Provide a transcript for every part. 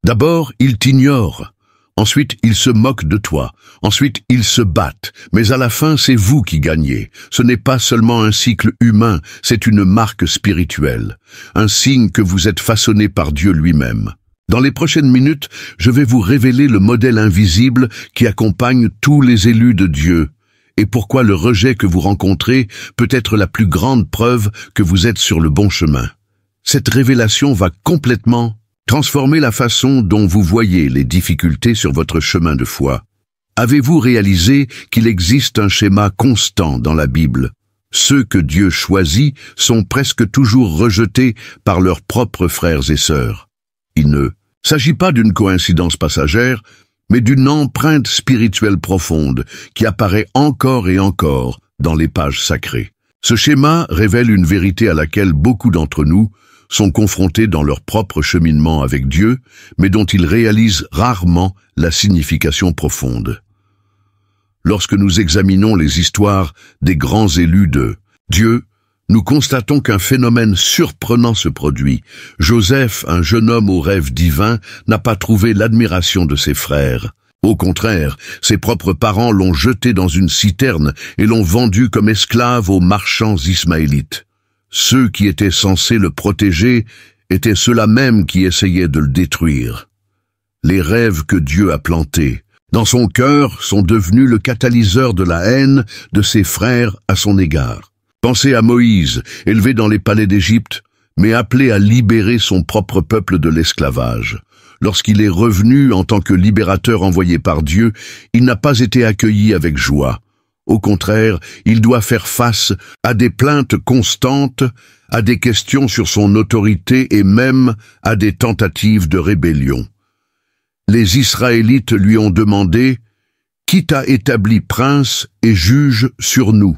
D'abord, ils t'ignorent. Ensuite, ils se moquent de toi. Ensuite, ils se battent. Mais à la fin, c'est vous qui gagnez. Ce n'est pas seulement un cycle humain, c'est une marque spirituelle. Un signe que vous êtes façonné par Dieu lui-même. Dans les prochaines minutes, je vais vous révéler le modèle invisible qui accompagne tous les élus de Dieu et pourquoi le rejet que vous rencontrez peut être la plus grande preuve que vous êtes sur le bon chemin. Cette révélation va complètement transformer la façon dont vous voyez les difficultés sur votre chemin de foi. Avez-vous réalisé qu'il existe un schéma constant dans la Bible? Ceux que Dieu choisit sont presque toujours rejetés par leurs propres frères et sœurs. Il ne s'agit pas d'une coïncidence passagère, mais d'une empreinte spirituelle profonde qui apparaît encore et encore dans les pages sacrées. Ce schéma révèle une vérité à laquelle beaucoup d'entre nous sont confrontés dans leur propre cheminement avec Dieu, mais dont ils réalisent rarement la signification profonde. Lorsque nous examinons les histoires des grands élus de Dieu, nous constatons qu'un phénomène surprenant se produit. Joseph, un jeune homme au rêve divin, n'a pas trouvé l'admiration de ses frères. Au contraire, ses propres parents l'ont jeté dans une citerne et l'ont vendu comme esclave aux marchands ismaélites. Ceux qui étaient censés le protéger étaient ceux-là même qui essayaient de le détruire. Les rêves que Dieu a plantés dans son cœur sont devenus le catalyseur de la haine de ses frères à son égard. Pensez à Moïse, élevé dans les palais d'Égypte, mais appelé à libérer son propre peuple de l'esclavage. Lorsqu'il est revenu en tant que libérateur envoyé par Dieu, il n'a pas été accueilli avec joie. Au contraire, il doit faire face à des plaintes constantes, à des questions sur son autorité et même à des tentatives de rébellion. Les Israélites lui ont demandé « Qui t'a établi prince et juge sur nous ?»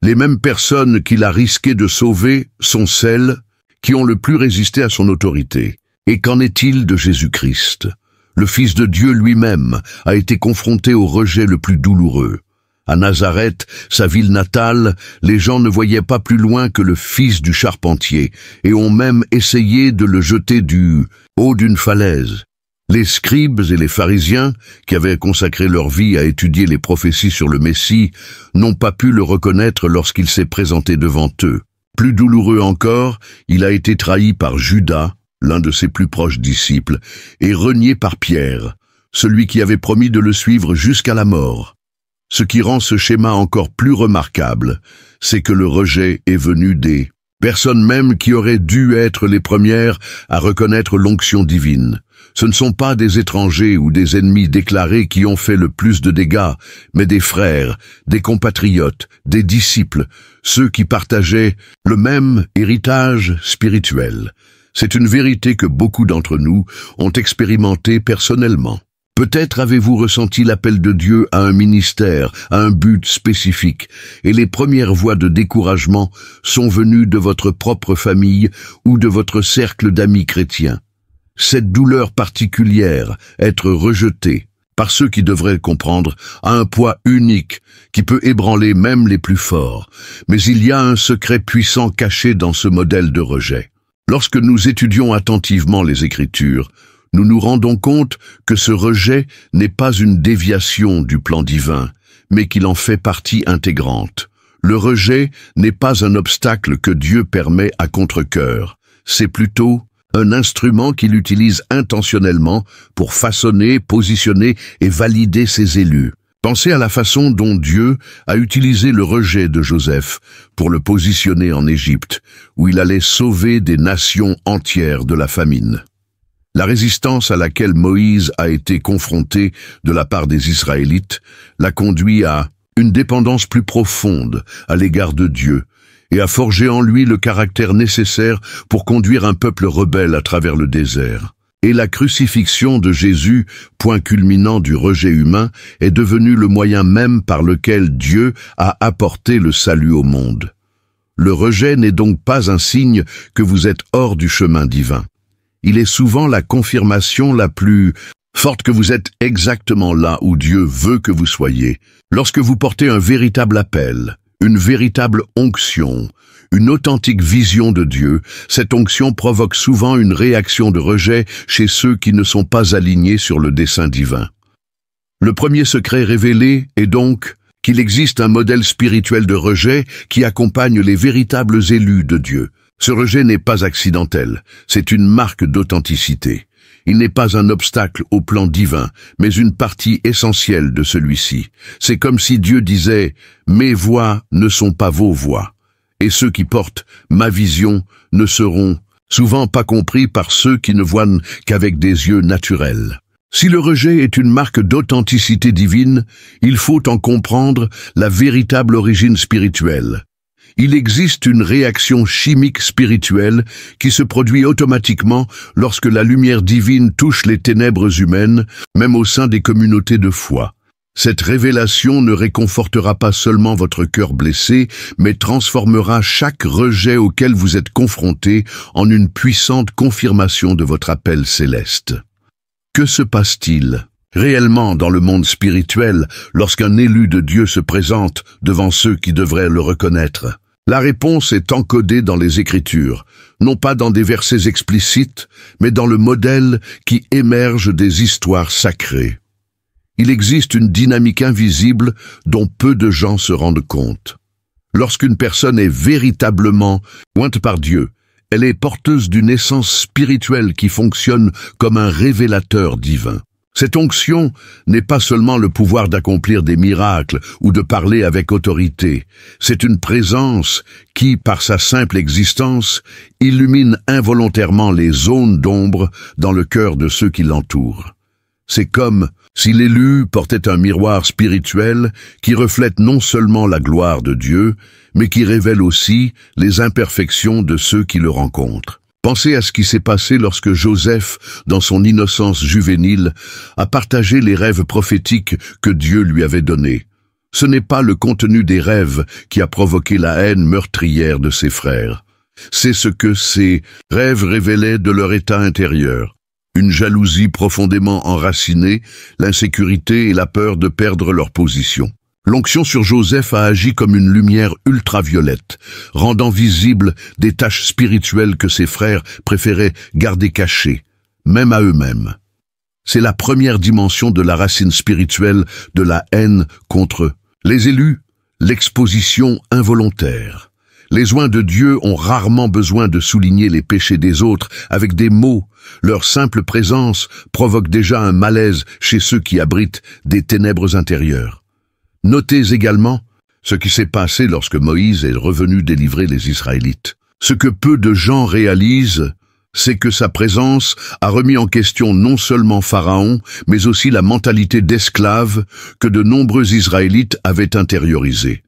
Les mêmes personnes qu'il a risqué de sauver sont celles qui ont le plus résisté à son autorité. Et qu'en est-il de Jésus-Christ? Le Fils de Dieu lui-même a été confronté au rejet le plus douloureux. À Nazareth, sa ville natale, les gens ne voyaient pas plus loin que le fils du charpentier et ont même essayé de le jeter du haut d'une falaise. Les scribes et les pharisiens, qui avaient consacré leur vie à étudier les prophéties sur le Messie, n'ont pas pu le reconnaître lorsqu'il s'est présenté devant eux. Plus douloureux encore, il a été trahi par Judas, l'un de ses plus proches disciples, et renié par Pierre, celui qui avait promis de le suivre jusqu'à la mort. Ce qui rend ce schéma encore plus remarquable, c'est que le rejet est venu des personnes même qui auraient dû être les premières à reconnaître l'onction divine. Ce ne sont pas des étrangers ou des ennemis déclarés qui ont fait le plus de dégâts, mais des frères, des compatriotes, des disciples, ceux qui partageaient le même héritage spirituel. C'est une vérité que beaucoup d'entre nous ont expérimentée personnellement. Peut-être avez-vous ressenti l'appel de Dieu à un ministère, à un but spécifique, et les premières voix de découragement sont venues de votre propre famille ou de votre cercle d'amis chrétiens. Cette douleur particulière, être rejeté par ceux qui devraient comprendre, a un poids unique qui peut ébranler même les plus forts. Mais il y a un secret puissant caché dans ce modèle de rejet. Lorsque nous étudions attentivement les Écritures, nous nous rendons compte que ce rejet n'est pas une déviation du plan divin, mais qu'il en fait partie intégrante. Le rejet n'est pas un obstacle que Dieu permet à contre-cœur, c'est plutôt un instrument qu'il utilise intentionnellement pour façonner, positionner et valider ses élus. Pensez à la façon dont Dieu a utilisé le rejet de Joseph pour le positionner en Égypte, où il allait sauver des nations entières de la famine. La résistance à laquelle Moïse a été confronté de la part des Israélites l'a conduit à une dépendance plus profonde à l'égard de Dieu et a forgé en lui le caractère nécessaire pour conduire un peuple rebelle à travers le désert. Et la crucifixion de Jésus, point culminant du rejet humain, est devenue le moyen même par lequel Dieu a apporté le salut au monde. Le rejet n'est donc pas un signe que vous êtes hors du chemin divin. Il est souvent la confirmation la plus forte que vous êtes exactement là où Dieu veut que vous soyez. Lorsque vous portez un véritable appel, une véritable onction, une authentique vision de Dieu. Cette onction provoque souvent une réaction de rejet chez ceux qui ne sont pas alignés sur le dessein divin. Le premier secret révélé est donc qu'il existe un modèle spirituel de rejet qui accompagne les véritables élus de Dieu. Ce rejet n'est pas accidentel, c'est une marque d'authenticité. Il n'est pas un obstacle au plan divin, mais une partie essentielle de celui-ci. C'est comme si Dieu disait « Mes voix ne sont pas vos voix ». Et ceux qui portent ma vision ne seront souvent pas compris par ceux qui ne voient qu'avec des yeux naturels. Si le rejet est une marque d'authenticité divine, il faut en comprendre la véritable origine spirituelle. Il existe une réaction chimique spirituelle qui se produit automatiquement lorsque la lumière divine touche les ténèbres humaines, même au sein des communautés de foi. Cette révélation ne réconfortera pas seulement votre cœur blessé, mais transformera chaque rejet auquel vous êtes confronté en une puissante confirmation de votre appel céleste. Que se passe-t-il réellement dans le monde spirituel lorsqu'un élu de Dieu se présente devant ceux qui devraient le reconnaître? La réponse est encodée dans les Écritures, non pas dans des versets explicites, mais dans le modèle qui émerge des histoires sacrées. Il existe une dynamique invisible dont peu de gens se rendent compte. Lorsqu'une personne est véritablement ointe par Dieu, elle est porteuse d'une essence spirituelle qui fonctionne comme un révélateur divin. Cette onction n'est pas seulement le pouvoir d'accomplir des miracles ou de parler avec autorité. C'est une présence qui, par sa simple existence, illumine involontairement les zones d'ombre dans le cœur de ceux qui l'entourent. C'est comme si l'élu portait un miroir spirituel qui reflète non seulement la gloire de Dieu, mais qui révèle aussi les imperfections de ceux qui le rencontrent. Pensez à ce qui s'est passé lorsque Joseph, dans son innocence juvénile, a partagé les rêves prophétiques que Dieu lui avait donnés. Ce n'est pas le contenu des rêves qui a provoqué la haine meurtrière de ses frères. C'est ce que ces rêves révélaient de leur état intérieur. Une jalousie profondément enracinée, l'insécurité et la peur de perdre leur position. L'onction sur Joseph a agi comme une lumière ultraviolette, rendant visibles des taches spirituelles que ses frères préféraient garder cachées, même à eux-mêmes. C'est la première dimension de la racine spirituelle de la haine contre les élus, l'exposition involontaire. Les oints de Dieu ont rarement besoin de souligner les péchés des autres avec des mots. Leur simple présence provoque déjà un malaise chez ceux qui abritent des ténèbres intérieures. Notez également ce qui s'est passé lorsque Moïse est revenu délivrer les Israélites. Ce que peu de gens réalisent, c'est que sa présence a remis en question non seulement Pharaon, mais aussi la mentalité d'esclave que de nombreux Israélites avaient intériorisée.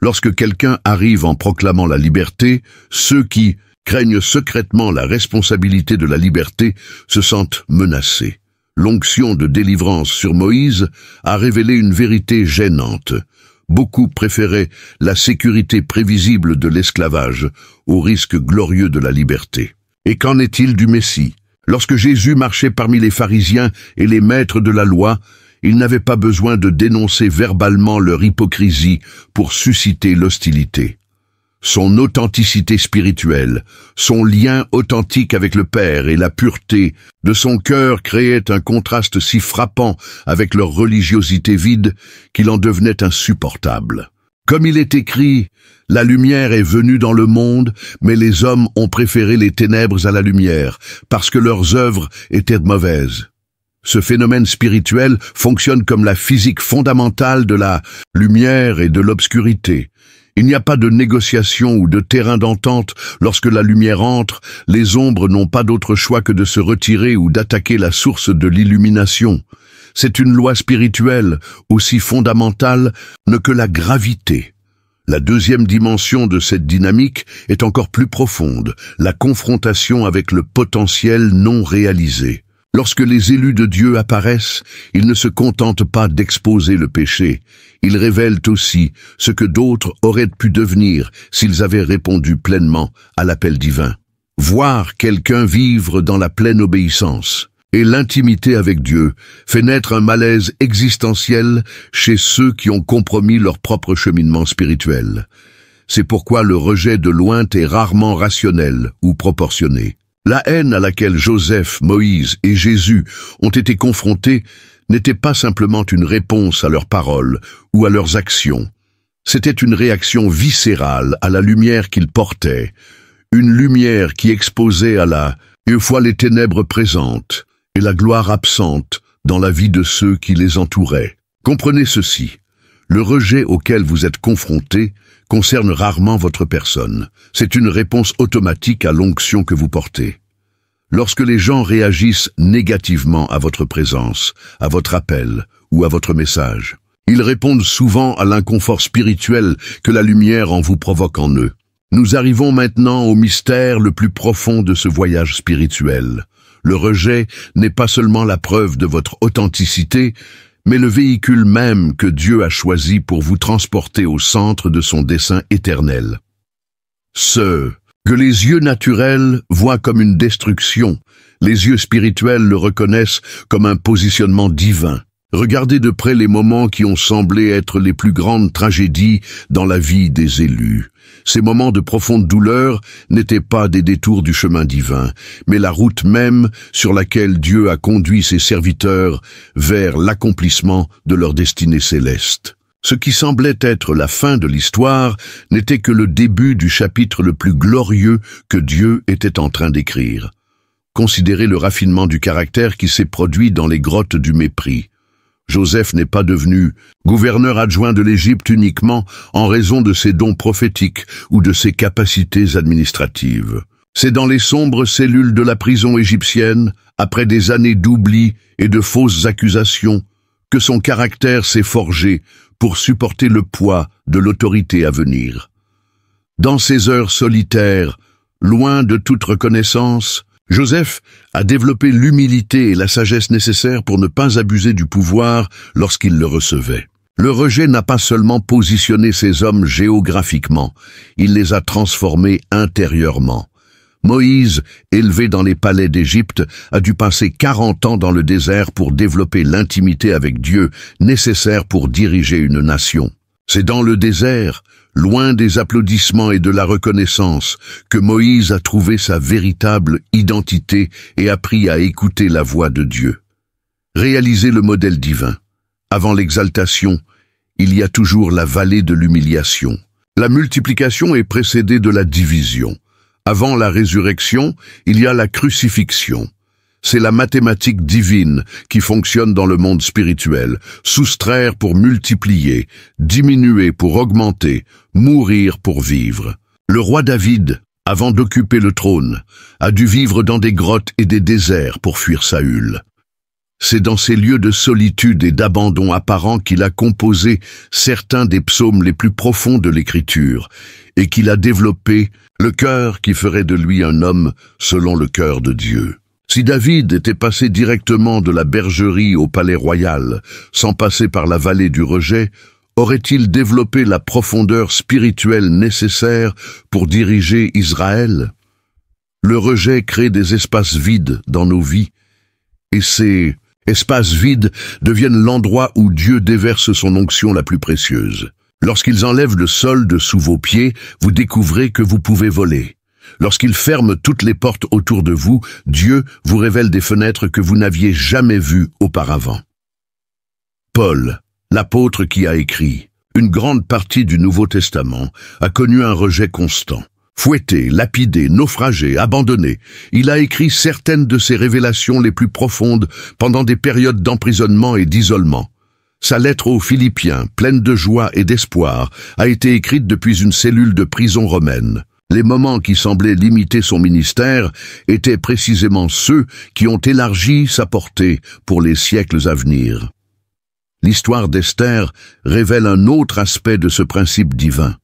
Lorsque quelqu'un arrive en proclamant la liberté, ceux qui craignent secrètement la responsabilité de la liberté se sentent menacés. L'onction de délivrance sur Moïse a révélé une vérité gênante. Beaucoup préféraient la sécurité prévisible de l'esclavage au risque glorieux de la liberté. Et qu'en est-il du Messie? Lorsque Jésus marchait parmi les pharisiens et les maîtres de la loi, il n'avait pas besoin de dénoncer verbalement leur hypocrisie pour susciter l'hostilité. Son authenticité spirituelle, son lien authentique avec le Père et la pureté de son cœur créaient un contraste si frappant avec leur religiosité vide qu'il en devenait insupportable. Comme il est écrit, « La lumière est venue dans le monde, mais les hommes ont préféré les ténèbres à la lumière, parce que leurs œuvres étaient mauvaises. » Ce phénomène spirituel fonctionne comme la physique fondamentale de la lumière et de l'obscurité. Il n'y a pas de négociation ou de terrain d'entente. Lorsque la lumière entre, les ombres n'ont pas d'autre choix que de se retirer ou d'attaquer la source de l'illumination. C'est une loi spirituelle, aussi fondamentale que la gravité. La deuxième dimension de cette dynamique est encore plus profonde, la confrontation avec le potentiel non réalisé. Lorsque les élus de Dieu apparaissent, ils ne se contentent pas d'exposer le péché. Ils révèlent aussi ce que d'autres auraient pu devenir s'ils avaient répondu pleinement à l'appel divin. Voir quelqu'un vivre dans la pleine obéissance Et l'intimité avec Dieu fait naître un malaise existentiel chez ceux qui ont compromis leur propre cheminement spirituel. C'est pourquoi le rejet de loin est rarement rationnel ou proportionné. La haine à laquelle Joseph, Moïse et Jésus ont été confrontés n'était pas simplement une réponse à leurs paroles ou à leurs actions. C'était une réaction viscérale à la lumière qu'ils portaient, une lumière qui exposait à la fois les ténèbres présentes et la gloire absente dans la vie de ceux qui les entouraient. Comprenez ceci, le rejet auquel vous êtes confrontés concerne rarement votre personne. C'est une réponse automatique à l'onction que vous portez. Lorsque les gens réagissent négativement à votre présence, à votre appel ou à votre message, ils répondent souvent à l'inconfort spirituel que la lumière en vous provoque en eux. Nous arrivons maintenant au mystère le plus profond de ce voyage spirituel. Le rejet n'est pas seulement la preuve de votre authenticité, mais le véhicule même que Dieu a choisi pour vous transporter au centre de son dessein éternel. Ce que les yeux naturels voient comme une destruction, les yeux spirituels le reconnaissent comme un positionnement divin. Regardez de près les moments qui ont semblé être les plus grandes tragédies dans la vie des élus. Ces moments de profonde douleur n'étaient pas des détours du chemin divin, mais la route même sur laquelle Dieu a conduit ses serviteurs vers l'accomplissement de leur destinée céleste. Ce qui semblait être la fin de l'histoire n'était que le début du chapitre le plus glorieux que Dieu était en train d'écrire. Considérez le raffinement du caractère qui s'est produit dans les grottes du mépris. Joseph n'est pas devenu gouverneur adjoint de l'Égypte uniquement en raison de ses dons prophétiques ou de ses capacités administratives. C'est dans les sombres cellules de la prison égyptienne, après des années d'oubli et de fausses accusations, que son caractère s'est forgé pour supporter le poids de l'autorité à venir. Dans ces heures solitaires, loin de toute reconnaissance, Joseph a développé l'humilité et la sagesse nécessaires pour ne pas abuser du pouvoir lorsqu'il le recevait. Le rejet n'a pas seulement positionné ces hommes géographiquement, il les a transformés intérieurement. Moïse, élevé dans les palais d'Égypte, a dû passer 40 ans dans le désert pour développer l'intimité avec Dieu nécessaire pour diriger une nation. C'est dans le désert, loin des applaudissements et de la reconnaissance, que Moïse a trouvé sa véritable identité et appris à écouter la voix de Dieu. Réalisez le modèle divin. Avant l'exaltation, il y a toujours la vallée de l'humiliation. La multiplication est précédée de la division. Avant la résurrection, il y a la crucifixion. C'est la mathématique divine qui fonctionne dans le monde spirituel. Soustraire pour multiplier, diminuer pour augmenter, mourir pour vivre. Le roi David, avant d'occuper le trône, a dû vivre dans des grottes et des déserts pour fuir Saül. C'est dans ces lieux de solitude et d'abandon apparent qu'il a composé certains des psaumes les plus profonds de l'Écriture et qu'il a développé le cœur qui ferait de lui un homme selon le cœur de Dieu. Si David était passé directement de la bergerie au palais royal, sans passer par la vallée du rejet, aurait-il développé la profondeur spirituelle nécessaire pour diriger Israël? Le rejet crée des espaces vides dans nos vies, et ces espaces vides deviennent l'endroit où Dieu déverse son onction la plus précieuse. Lorsqu'ils enlèvent le sol de sous vos pieds, vous découvrez que vous pouvez voler. Lorsqu'il ferme toutes les portes autour de vous, Dieu vous révèle des fenêtres que vous n'aviez jamais vues auparavant. Paul, l'apôtre qui a écrit une grande partie du Nouveau Testament, a connu un rejet constant. Fouetté, lapidé, naufragé, abandonné, il a écrit certaines de ses révélations les plus profondes pendant des périodes d'emprisonnement et d'isolement. Sa lettre aux Philippiens, pleine de joie et d'espoir, a été écrite depuis une cellule de prison romaine. Les moments qui semblaient limiter son ministère étaient précisément ceux qui ont élargi sa portée pour les siècles à venir. L'histoire d'Esther révèle un autre aspect de ce principe divin.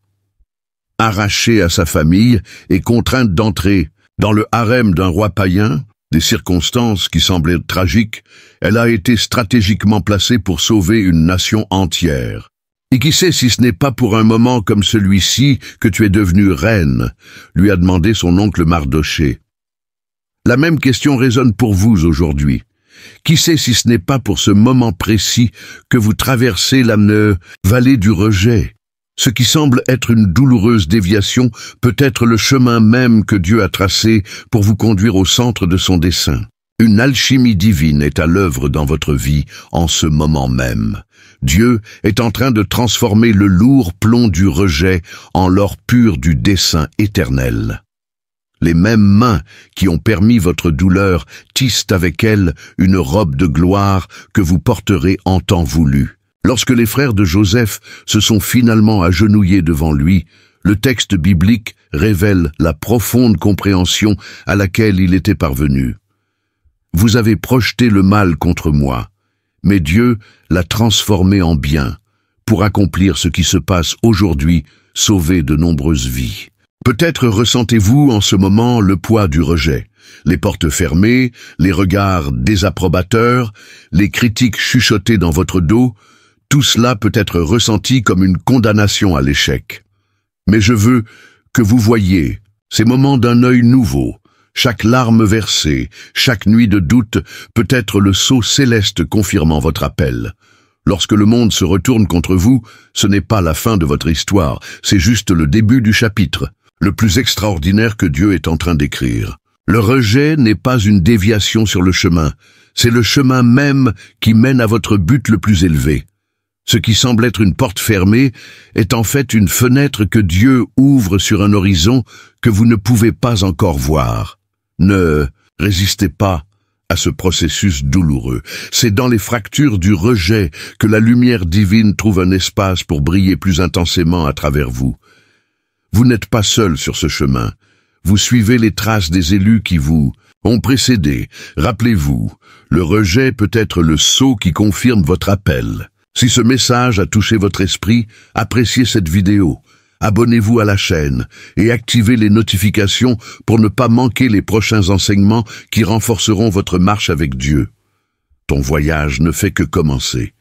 Arrachée à sa famille et contrainte d'entrer dans le harem d'un roi païen, des circonstances qui semblaient tragiques, elle a été stratégiquement placée pour sauver une nation entière. Et qui sait si ce n'est pas pour un moment comme celui-ci que tu es devenue reine, lui a demandé son oncle Mardochée. La même question résonne pour vous aujourd'hui. Qui sait si ce n'est pas pour ce moment précis que vous traversez la vallée du rejet? Ce qui semble être une douloureuse déviation peut être le chemin même que Dieu a tracé pour vous conduire au centre de son dessein. Une alchimie divine est à l'œuvre dans votre vie en ce moment même. Dieu est en train de transformer le lourd plomb du rejet en l'or pur du dessein éternel. Les mêmes mains qui ont permis votre douleur tissent avec elles une robe de gloire que vous porterez en temps voulu. Lorsque les frères de Joseph se sont finalement agenouillés devant lui, le texte biblique révèle la profonde compréhension à laquelle il était parvenu. Vous avez projeté le mal contre moi, mais Dieu l'a transformé en bien pour accomplir ce qui se passe aujourd'hui, sauver de nombreuses vies. Peut-être ressentez-vous en ce moment le poids du rejet, les portes fermées, les regards désapprobateurs, les critiques chuchotées dans votre dos. Tout cela peut être ressenti comme une condamnation à l'échec. Mais je veux que vous voyiez ces moments d'un œil nouveau. Chaque larme versée, chaque nuit de doute peut être le sceau céleste confirmant votre appel. Lorsque le monde se retourne contre vous, ce n'est pas la fin de votre histoire, c'est juste le début du chapitre, le plus extraordinaire que Dieu est en train d'écrire. Le rejet n'est pas une déviation sur le chemin, c'est le chemin même qui mène à votre but le plus élevé. Ce qui semble être une porte fermée est en fait une fenêtre que Dieu ouvre sur un horizon que vous ne pouvez pas encore voir. Ne résistez pas à ce processus douloureux. C'est dans les fractures du rejet que la lumière divine trouve un espace pour briller plus intensément à travers vous. Vous n'êtes pas seul sur ce chemin. Vous suivez les traces des élus qui vous ont précédé. Rappelez-vous, le rejet peut être le sceau qui confirme votre appel. Si ce message a touché votre esprit, appréciez cette vidéo. Abonnez-vous à la chaîne et activez les notifications pour ne pas manquer les prochains enseignements qui renforceront votre marche avec Dieu. Ton voyage ne fait que commencer.